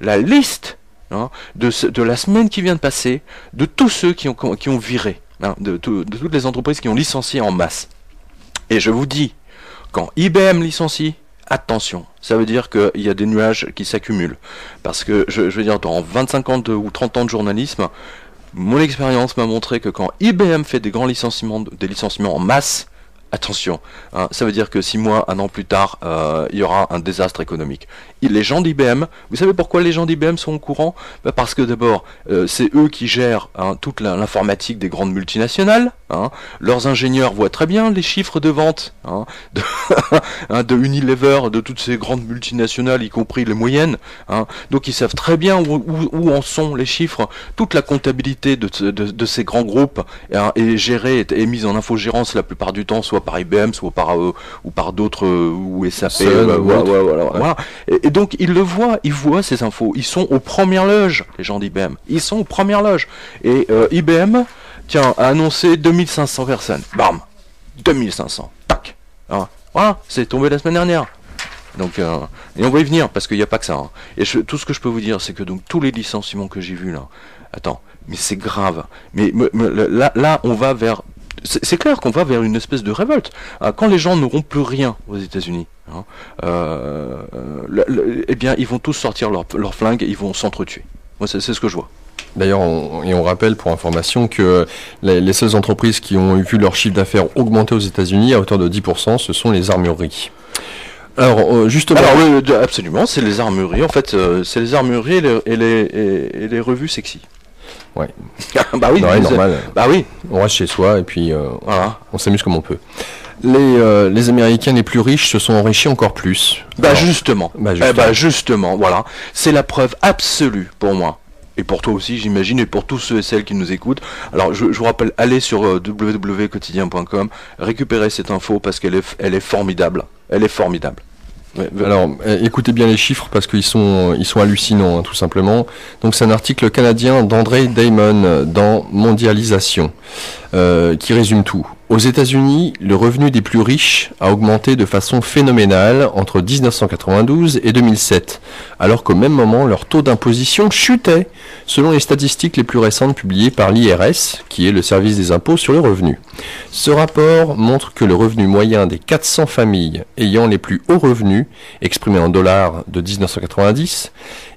la liste de la semaine qui vient de passer, de tous ceux qui ont viré, de toutes les entreprises qui ont licencié en masse. Et je vous dis, quand IBM licencie, attention, ça veut dire qu'il y a des nuages qui s'accumulent. Parce que, je veux dire, dans 25 ans ou 30 ans de journalisme, mon expérience m'a montré que quand IBM fait des licenciements en masse, attention, ça veut dire que 6 mois, 1 an plus tard, il y aura un désastre économique. Les gens d'IBM, vous savez pourquoi les gens d'IBM sont au courant ? Parce que d'abord, c'est eux qui gèrent toute l'informatique des grandes multinationales. Leurs ingénieurs voient très bien les chiffres de vente de Unilever, de toutes ces grandes multinationales, y compris les moyennes. Donc ils savent très bien où en sont les chiffres. Toute la comptabilité de ces grands groupes est gérée, est mise en infogérance la plupart du temps, soit par IBM, soit par d'autres, ou SAP. Voilà. Et donc ils le voient, ils voient ces infos. Ils sont aux premières loges, les gens d'IBM. Ils sont aux premières loges. Et IBM, tiens, a annoncé 2500 personnes. Bam, 2500. Tac. Voilà, c'est tombé la semaine dernière. Donc, et on va y venir parce qu'il n'y a pas que ça. Et tout ce que je peux vous dire, c'est que donc tous les licenciements que j'ai vus là, attends, mais c'est grave. Mais là, on va vers. C'est clair qu'on va vers une espèce de révolte. Quand les gens n'auront plus rien aux États-Unis, eh bien, ils vont tous sortir leur flingue et ils vont s'entretuer. Moi, c'est ce que je vois. D'ailleurs, on rappelle pour information que les seules entreprises qui ont vu leur chiffre d'affaires augmenter aux États-Unis à hauteur de 10%, ce sont les armureries. Alors, justement... Alors, oui, absolument, c'est les armureries. En fait, c'est les armureries et les revues sexy. Ouais. Bah oui, normal. Bah oui. On reste chez soi et puis on s'amuse comme on peut. Les Américains les plus riches se sont enrichis encore plus. Justement, voilà. C'est la preuve absolue pour moi. Et pour toi aussi, j'imagine, et pour tous ceux et celles qui nous écoutent. Alors, je vous rappelle, allez sur www.quotidien.com, récupérez cette info parce qu'elle est formidable. Elle est formidable. Ouais, alors, écoutez bien les chiffres parce qu'ils sont hallucinants, tout simplement. Donc, c'est un article canadien d'André Damon dans Mondialisation qui résume tout. Aux États-Unis, le revenu des plus riches a augmenté de façon phénoménale entre 1992 et 2007, alors qu'au même moment, leur taux d'imposition chutait, selon les statistiques les plus récentes publiées par l'IRS, qui est le service des impôts sur le revenu. Ce rapport montre que le revenu moyen des 400 familles ayant les plus hauts revenus, exprimés en dollars de 1990,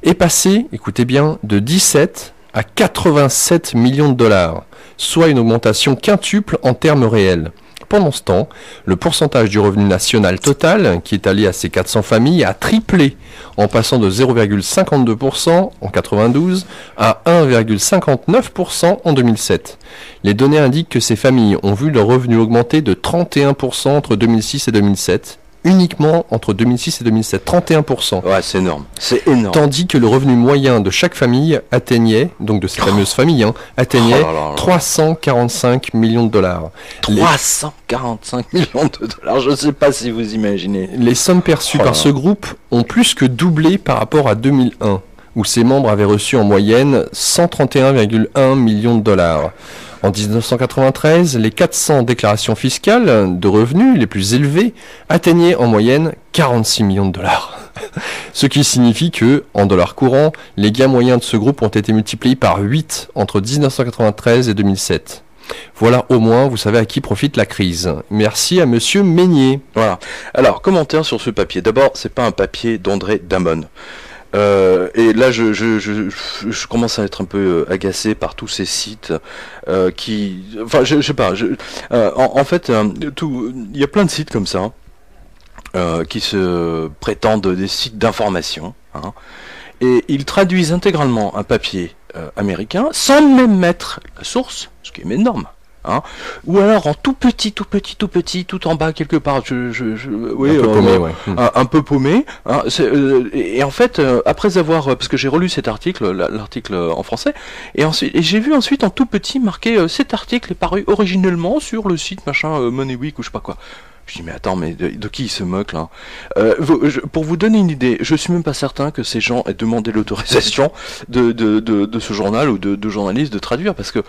est passé, écoutez bien, de 17 à 87 millions de dollars, soit une augmentation quintuple en termes réels. Pendant ce temps, le pourcentage du revenu national total, qui est allié à ces 400 familles, a triplé, en passant de 0,52% en 92 à 1,59% en 2007. Les données indiquent que ces familles ont vu leur revenu augmenter de 31% entre 2006 et 2007, uniquement entre 2006 et 2007, 31%. Ouais, c'est énorme. C'est énorme. Tandis que le revenu moyen de chaque famille atteignait, donc de ces fameuses familles, atteignait 345 millions de dollars. 345 millions de dollars, je ne sais pas si vous imaginez. Les sommes perçues par ce groupe ont plus que doublé par rapport à 2001, où ses membres avaient reçu en moyenne 131,1 millions de dollars. En 1993, les 400 déclarations fiscales de revenus les plus élevées atteignaient en moyenne 46 millions de dollars. Ce qui signifie que, en dollars courants, les gains moyens de ce groupe ont été multipliés par 8 entre 1993 et 2007. Voilà, au moins, vous savez à qui profite la crise. Merci à Monsieur Meignier. Voilà. Alors, commentaire sur ce papier. D'abord, c'est pas un papier d'André Damon. Et là, je commence à être un peu agacé par tous ces sites qui... Enfin, je sais pas. En fait, il y a plein de sites comme ça qui se prétendent des sites d'information. Et ils traduisent intégralement un papier américain sans même mettre la source, ce qui est énorme. Ou alors en tout petit, tout en bas quelque part, oui, un peu paumé. Et en fait, après avoir, parce que j'ai relu cet article, l'article en français, et j'ai vu ensuite en tout petit marqué cet article est paru originellement sur le site machin MoneyWeek ou je sais pas quoi. Je dis mais attends, mais de qui ils se moquent là pour vous donner une idée, je suis même pas certain que ces gens aient demandé l'autorisation de ce journal ou de journalistes de traduire, parce que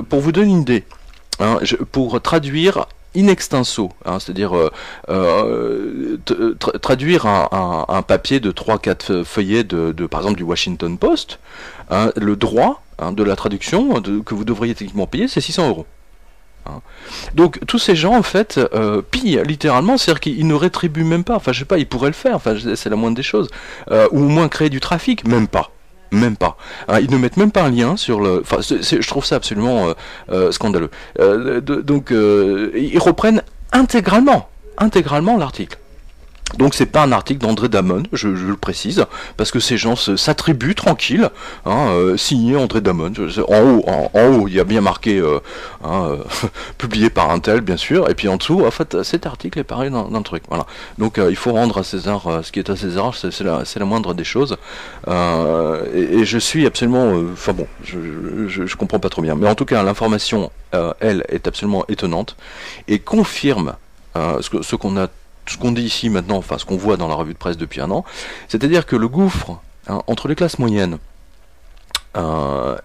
pour vous donner une idée, pour traduire in extenso, hein, c'est-à-dire traduire un papier de 3-4 feuillets de par exemple du Washington Post, hein, le droit de la traduction que vous devriez techniquement payer, c'est 600 €. Hein. Donc tous ces gens en fait pillent littéralement, c'est-à-dire qu'ils ne rétribuent même pas, enfin je sais pas, ils pourraient le faire, enfin c'est la moindre des choses, ou au moins créer du trafic, même pas. Même pas. Hein, ils ne mettent même pas un lien sur le. Enfin, je trouve ça absolument scandaleux. Donc, ils reprennent intégralement l'article. Donc c'est pas un article d'André Damon, je le précise, parce que ces gens s'attribuent tranquille, hein, signé André Damon. En haut, il y a bien marqué publié par un tel, bien sûr, et puis en dessous, en fait, cet article est pareil dans le truc. Voilà. Donc il faut rendre à César ce qui est à César, c'est la moindre des choses. Et je suis absolument, enfin bon, je comprends pas trop bien, mais en tout cas l'information, elle, est absolument étonnante et confirme ce qu'on dit ici maintenant, enfin ce qu'on voit dans la revue de presse depuis un an, c'est-à-dire que le gouffre entre les classes moyennes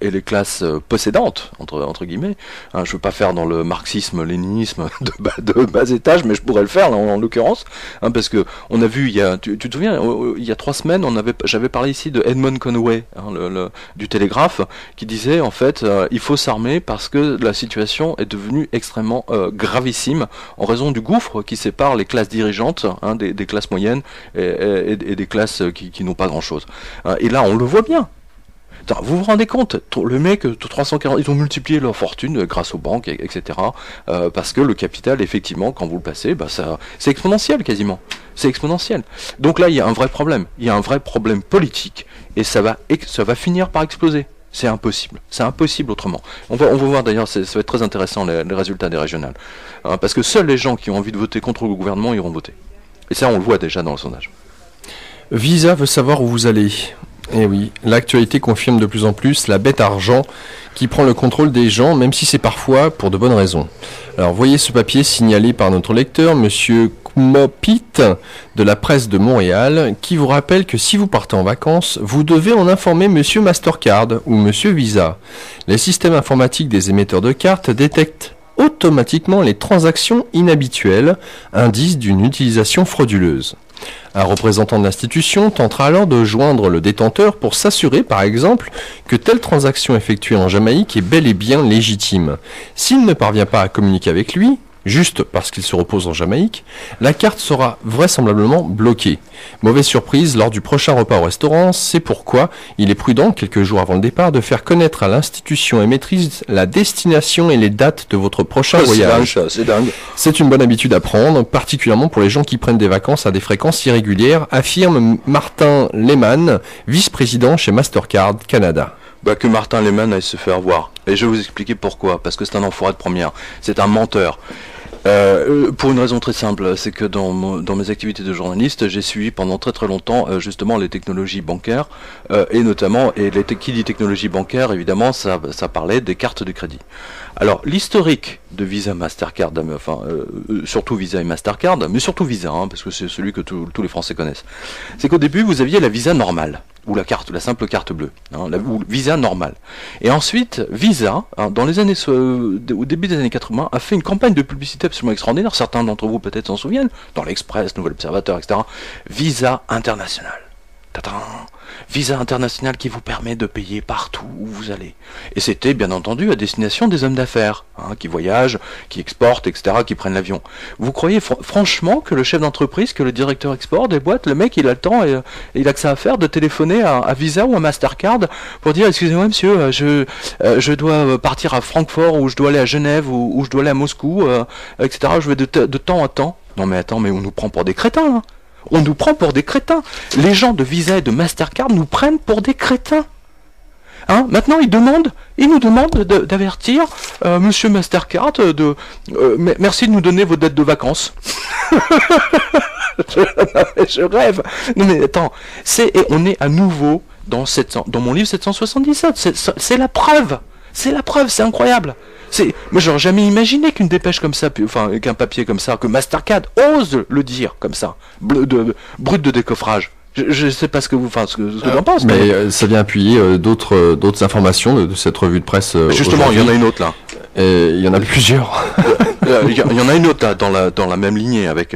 et les classes possédantes, entre guillemets, je ne veux pas faire dans le marxisme-léninisme de bas étage, mais je pourrais le faire là, en l'occurrence, parce que on a vu, tu te souviens, il y a 3 semaines, j'avais parlé ici de Edmund Conway, du Télégraphe, qui disait en fait, il faut s'armer parce que la situation est devenue extrêmement gravissime en raison du gouffre qui sépare les classes dirigeantes des classes moyennes et des classes qui n'ont pas grand-chose. Et là, on le voit bien. Vous vous rendez compte, le mec, 340, ils ont multiplié leur fortune grâce aux banques, etc. Parce que le capital, effectivement, quand vous le placez, c'est exponentiel quasiment. C'est exponentiel. Donc là, il y a un vrai problème. Il y a un vrai problème politique et ça va finir par exploser. C'est impossible. C'est impossible autrement. On va voir d'ailleurs, ça va être très intéressant les résultats des régionales. Parce que seuls les gens qui ont envie de voter contre le gouvernement iront voter. Et ça, on le voit déjà dans le sondage. Visa veut savoir où vous allez. Eh oui, l'actualité confirme de plus en plus la bête argent qui prend le contrôle des gens, même si c'est parfois pour de bonnes raisons. Alors voyez ce papier signalé par notre lecteur, Monsieur Kmopit, de la presse de Montréal, qui vous rappelle que si vous partez en vacances, vous devez en informer Monsieur Mastercard ou Monsieur Visa. Les systèmes informatiques des émetteurs de cartes détectent automatiquement les transactions inhabituelles, indice d'une utilisation frauduleuse. Un représentant de l'institution tentera alors de joindre le détenteur pour s'assurer, par exemple, que telle transaction effectuée en Jamaïque est bel et bien légitime. S'il ne parvient pas à communiquer avec lui, juste parce qu'il se repose en Jamaïque, la carte sera vraisemblablement bloquée. Mauvaise surprise lors du prochain repas au restaurant, c'est pourquoi il est prudent, quelques jours avant le départ, de faire connaître à l'institution émettrice la destination et les dates de votre prochain voyage. C'est dingue. C'est une bonne habitude à prendre, particulièrement pour les gens qui prennent des vacances à des fréquences irrégulières, affirme Martin Lehmann, vice-président chez Mastercard Canada. Que Martin Lehmann aille se faire voir. Et je vais vous expliquer pourquoi. Parce que c'est un enfoiré de première. C'est un menteur. Pour une raison très simple, c'est que dans mes activités de journaliste, j'ai suivi pendant très très longtemps justement les technologies bancaires et notamment, qui dit technologie bancaire, évidemment, ça parlait des cartes de crédit. Alors l'historique de Visa, Mastercard, surtout Visa et Mastercard, mais surtout Visa, parce que c'est celui que tous les Français connaissent, c'est qu'au début vous aviez la Visa normale, ou la simple carte bleue, ou Visa normale. Et ensuite, Visa, dans les années, au début des années 80, a fait une campagne de publicité absolument extraordinaire, certains d'entre vous peut-être s'en souviennent, dans l'Express, Nouvel Observateur, etc. Visa International. Tadam. Visa International qui vous permet de payer partout où vous allez. Et c'était bien entendu à destination des hommes d'affaires, qui voyagent, qui exportent, etc., qui prennent l'avion. Vous croyez franchement que le chef d'entreprise, que le directeur export des boîtes, le mec il a le temps et il a que ça à faire de téléphoner à Visa ou à Mastercard pour dire excusez-moi monsieur, je dois partir à Francfort ou je dois aller à Genève ou je dois aller à Moscou, etc. Je vais de temps à temps. Non mais attends, mais on nous prend pour des crétins là. On nous prend pour des crétins. Les gens de Visa et de Mastercard nous prennent pour des crétins. Maintenant, ils nous demandent d'avertir Monsieur Mastercard merci de nous donner vos dates de vacances. Je rêve. Non mais attends, on est à nouveau dans mon livre 777. C'est la preuve. C'est la preuve. C'est incroyable. Mais j'aurais jamais imaginé qu'une dépêche comme ça, qu'un papier comme ça, que Mastercard ose le dire comme ça, brut de décoffrage. Je sais pas ce que vous en pensez. Mais ça vient appuyer d'autres informations de cette revue de presse. Justement, il y en a une autre là. Et il y en a plusieurs. Il y en a une autre là, dans la même lignée avec